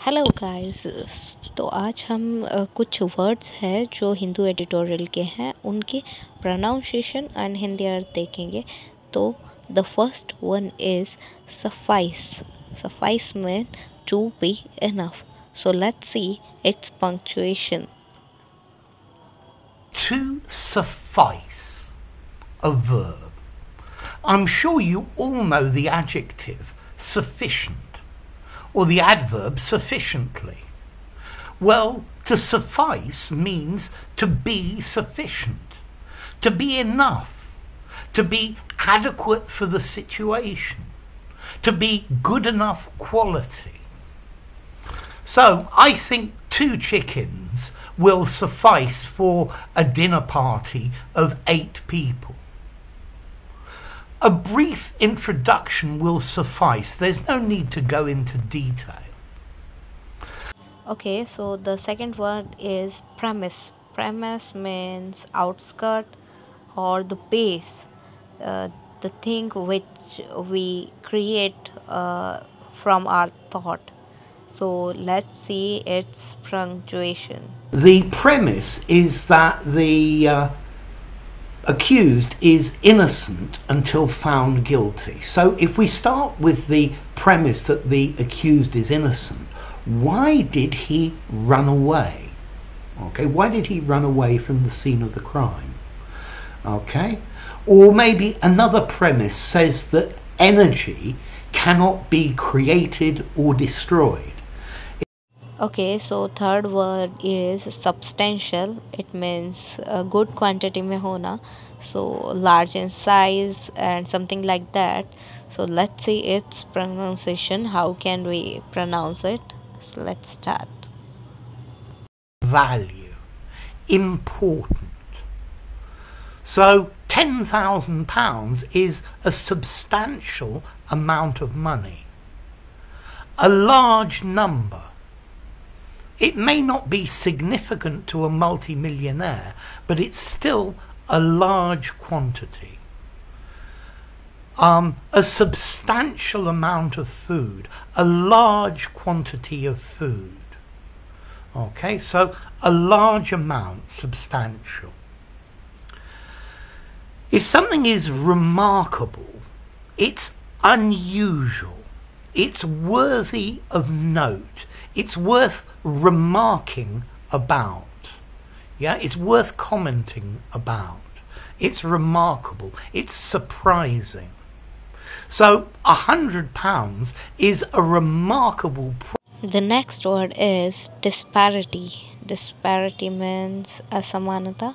Hello guys. तो आज हम कुछ वर्ड्स हैं जो हिंदू एडिटोरियल के हैं, उनके प्रोनाउंसिएशन एंड हिंदी अर्थ देखेंगे। तो the first one is suffice. Suffice mean to be enough. So let's see its punctuation. To suffice, a verb. I'm sure you all know the adjective sufficient or the adverb sufficiently. Well, to suffice means to be sufficient, to be enough, to be adequate for the situation, to be good enough quality. So I think 2 chickens will suffice for a dinner party of 8 people. A brief introduction will suffice. There's no need to go into detail. Okay, so the second word is premise. Premise means outskirt or the base, the thing which we create from our thought. So let's see its punctuation. The premise is that the accused is innocent until found guilty. So if we start with the premise that the accused is innocent, why did he run away? Okay, why did he run away from the scene of the crime? Okay, or maybe another premise says that energy cannot be created or destroyed. Okay, so third word is substantial. It means good quantity में होना, so large in size and something like that. So let's see its pronunciation. How can we pronounce it? So let's start. Value, important. So £10,000 is a substantial amount of money, a large number. It may not be significant to a multimillionaire, but it's still a large quantity. A substantial amount of food, a large quantity of food. Okay, so a large amount, substantial. If something is remarkable, it's unusual, it's worthy of note, it's worth remarking about. Yeah, it's worth commenting about. It's remarkable, it's surprising. So £100 is a remarkable The next word is disparity. Disparity means asamanata.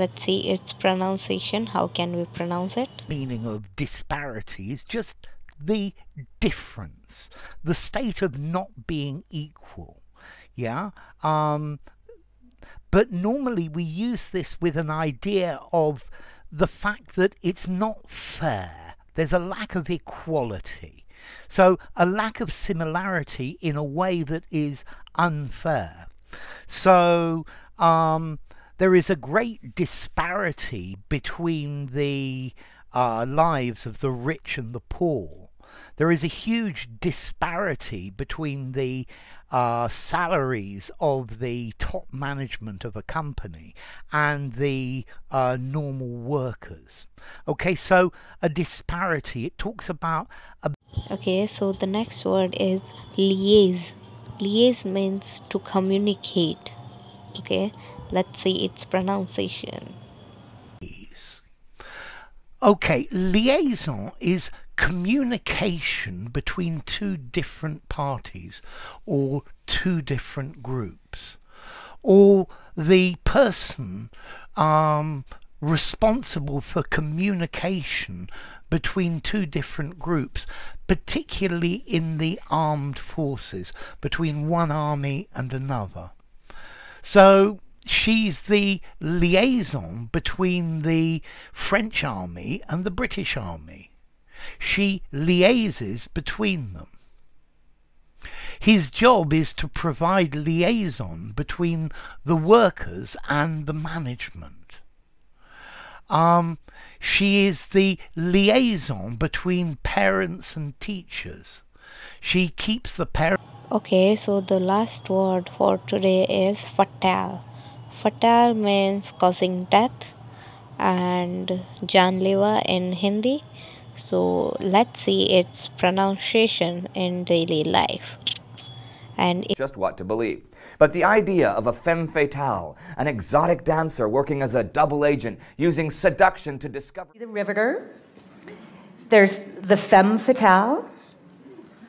Let's see its pronunciation. How can we pronounce it? Meaning of disparity is just the difference, the state of not being equal. Yeah, but normally we use this with an idea of the fact that it's not fair. There's a lack of equality, so a lack of similarity in a way that is unfair. So there is a great disparity between the lives of the rich and the poor. There is a huge disparity between the salaries of the top management of a company and the normal workers. Okay, so a disparity, it talks about a... Okay, so the next word is liaise. Liaise means to communicate. Okay, let's see its pronunciation. Okay, liaison is communication between 2 different parties or 2 different groups, or the person responsible for communication between 2 different groups, particularly in the armed forces, between one army and another. So she's the liaison between the French army and the British army. She liaises between them. His job is to provide liaison between the workers and the management. She is the liaison between parents and teachers. She keeps the parents... Okay, so the last word for today is fatal. Fatal means causing death and janlewa in Hindi. So let's see its pronunciation in daily life. And just what to believe. But the idea of a femme fatale, an exotic dancer working as a double agent, using seduction to discover... The Riveter, there's the femme fatale,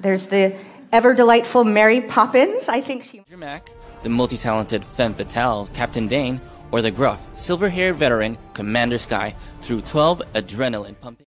there's the ever-delightful Mary Poppins, I think she... Mac, the multi-talented femme fatale, Captain Dane, or the gruff, silver-haired veteran, Commander Sky, through 12 adrenaline-pumping...